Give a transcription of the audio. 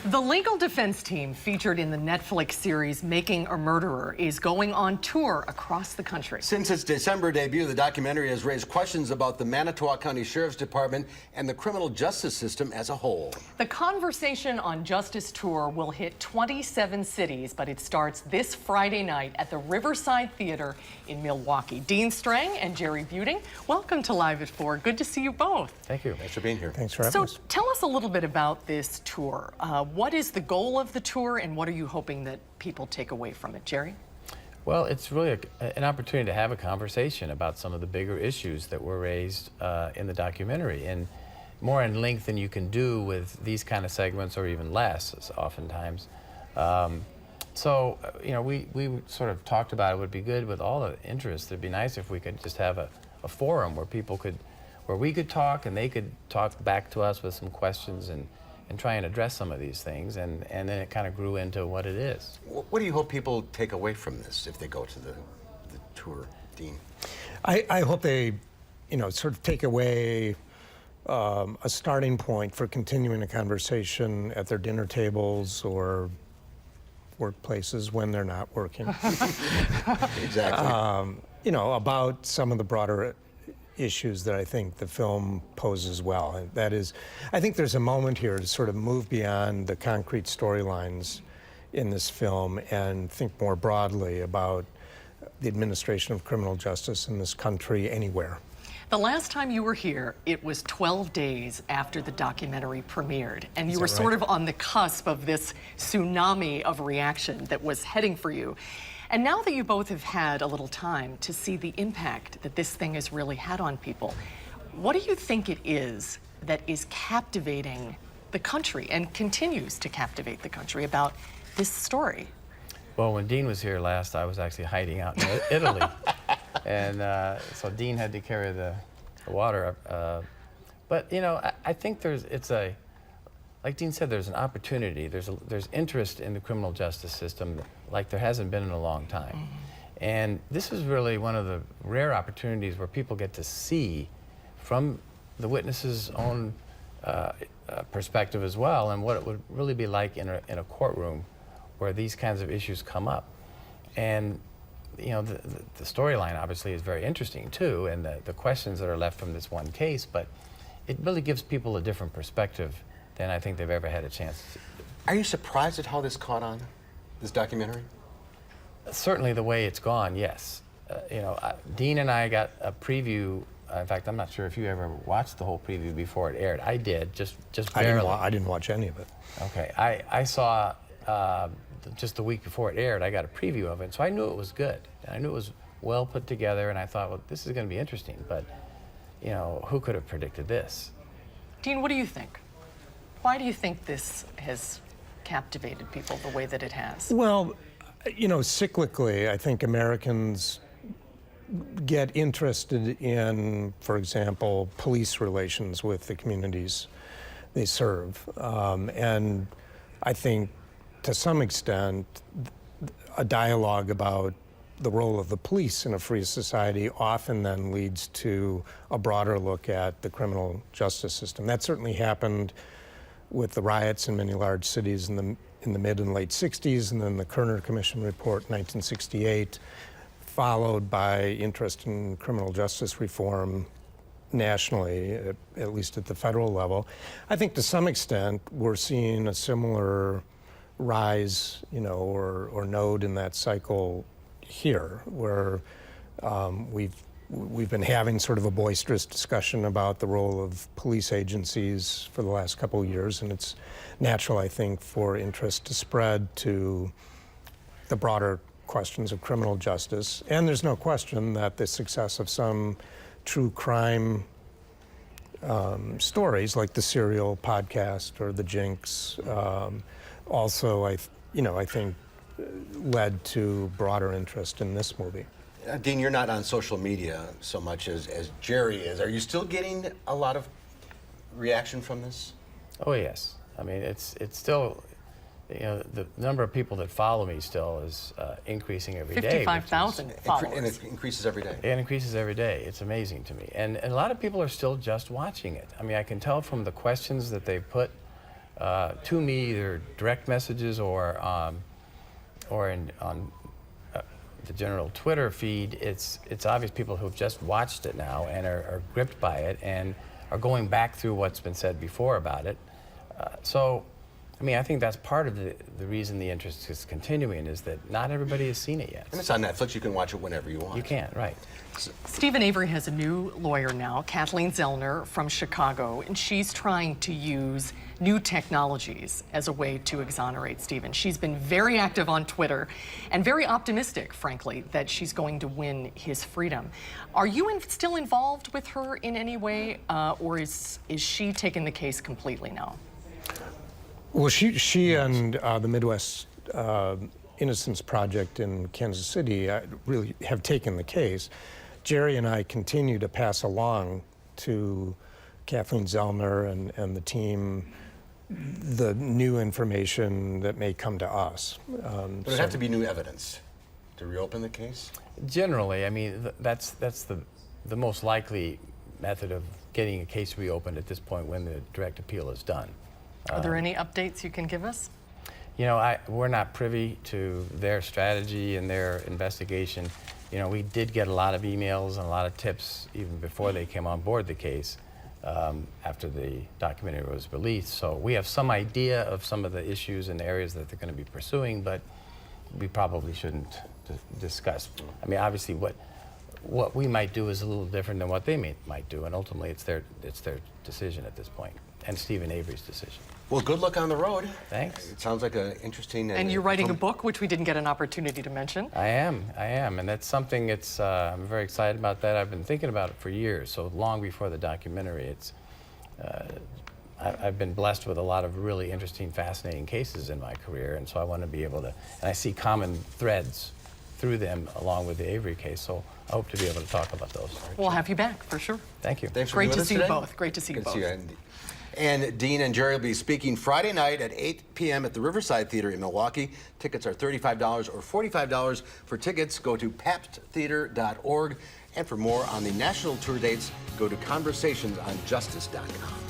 The legal defense team featured in the Netflix series Making a Murderer is going on tour across the country. Since its December debut, the documentary has raised questions about the Manitowoc County Sheriff's Department and the criminal justice system as a whole. The Conversation on Justice tour will hit 27 cities, but it starts this Friday night at the Riverside Theater in Milwaukee. Dean Strang and Jerry Buting, welcome to Live at 4. Good to see you both. Thank you. Thanks for being here. Thanks for having us. So tell us a little bit about this tour. What is the goal of the tour, and what are you hoping that people take away from it? Jerry? Well, it's really an opportunity to have a conversation about some of the bigger issues that were raised in the documentary, and more in length than you can do with these kind of segments, or even less, oftentimes. So, you know, we sort of talked about it would be good with all the interest. It'd be nice if we could just have a forum where people could, where we could talk and they could talk back to us with some questions and try and address some of these things, and then it kind of grew into what it is. What do you hope people take away from this if they go to the tour, Dean? I hope they, you know, sort of take away a starting point for continuing a conversation at their dinner tables or workplaces when they're not working. Exactly. You know, about some of the broader issues that I think the film poses well. And that is, I think there's a moment here to sort of move beyond the concrete storylines in this film and think more broadly about the administration of criminal justice in this country anywhere. The last time you were here, it was 12 days after the documentary premiered, and you were sort of on the cusp of this tsunami of reaction that was heading for you. And now that you both have had a little time to see the impact that this thing has really had on people, what do you think it is that is captivating the country and continues to captivate the country about this story? Well, when Dean was here last, I was actually hiding out in Italy. And so Dean had to carry the water up. But, you know, I think like Dean said, there's an opportunity. There's interest in the criminal justice system like there hasn't been in a long time. Mm-hmm. And this is really one of the rare opportunities where people get to see from the witness's own perspective as well, and what it would really be like in a courtroom where these kinds of issues come up. And you know, the storyline obviously is very interesting too, and the questions that are left from this one case, but it really gives people a different perspective than I think they've ever had a chance to. Are you surprised at how this caught on, this documentary? Certainly the way it's gone, yes. You know, Dean and I got a preview. In fact, I'm not sure if you ever watched the whole preview before it aired. I did, just barely. I didn't watch any of it. Okay, I saw just the week before it aired, I got a preview of it, so I knew it was good. I knew it was well put together, and I thought, well, this is going to be interesting, but, you know, who could have predicted this? Dean, what do you think? Why do you think this has captivated people the way that it has? Well, you know, cyclically, I think Americans get interested in, for example, police relations with the communities they serve. And I think, to some extent, a dialogue about the role of the police in a free society often then leads to a broader look at the criminal justice system. That certainly happened with the riots in many large cities in the mid and late 60s, and then the Kerner Commission report in 1968, followed by interest in criminal justice reform nationally, at least at the federal level. I think to some extent we're seeing a similar rise, you know, or node in that cycle here, where we've been having sort of a boisterous discussion about the role of police agencies for the last couple of years, and it's natural, I think, for interest to spread to the broader questions of criminal justice. And there's no question that the success of some true crime stories, like the Serial podcast or the Jinx, also, I think, led to broader interest in this movie. Dean, you're not on social media so much as Jerry is. Are you still getting a lot of reaction from this? Oh, yes. I mean, it's still, you know, the number of people that follow me still is increasing every day. 55,000 followers. And it increases every day. It increases every day. It's amazing to me. And a lot of people are still just watching it. I mean, I can tell from the questions that they put to me, either direct messages or on the general Twitter feed. It's obvious people who've just watched it now and are gripped by it and are going back through what's been said before about it. So, I mean, I think that's part of the reason the interest is continuing, is that not everybody has seen it yet. And it's on Netflix. You can watch it whenever you want. You can, right. Stephen Avery has a new lawyer now, Kathleen Zellner from Chicago, and she's trying to use new technologies as a way to exonerate Stephen. She's been very active on Twitter and very optimistic, frankly, that she's going to win his freedom. Are you still involved with her in any way, or is she taking the case completely now? Well, she and the Midwest Innocence Project in Kansas City really have taken the case. Jerry and I continue to pass along to Kathleen Zellner and the team the new information that may come to us. But it'd have to be new evidence to reopen the case? Generally, I mean, that's the most likely method of getting a case reopened at this point when the direct appeal is done. Are there any updates you can give us? You know, we're not privy to their strategy and their investigation. You know, we did get a lot of emails and a lot of tips even before they came on board the case after the documentary was released. So we have some idea of some of the issues and areas that they're going to be pursuing, but we probably shouldn't discuss. I mean, obviously, what we might do is a little different than what they might do, and ultimately, it's their decision at this point, and Stephen Avery's decision. Well, good luck on the road. Thanks. It sounds like an interesting... And you're writing a book, which we didn't get an opportunity to mention. I am, and that's something I'm very excited about that. I've been thinking about it for years, so long before the documentary. I've been blessed with a lot of really interesting, fascinating cases in my career, and so I want to be able to, and I see common threads through them along with the Avery case, so I hope to be able to talk about those. We'll have you back, for sure. Thank you. Thanks for Great being to with us see you today. both. Great to see you both. And Dean and Jerry will be speaking Friday night at 8 p.m. at the Riverside Theater in Milwaukee. Tickets are $35 or $45. For tickets, go to papsttheater.org. And for more on the national tour dates, go to conversationsonjustice.com.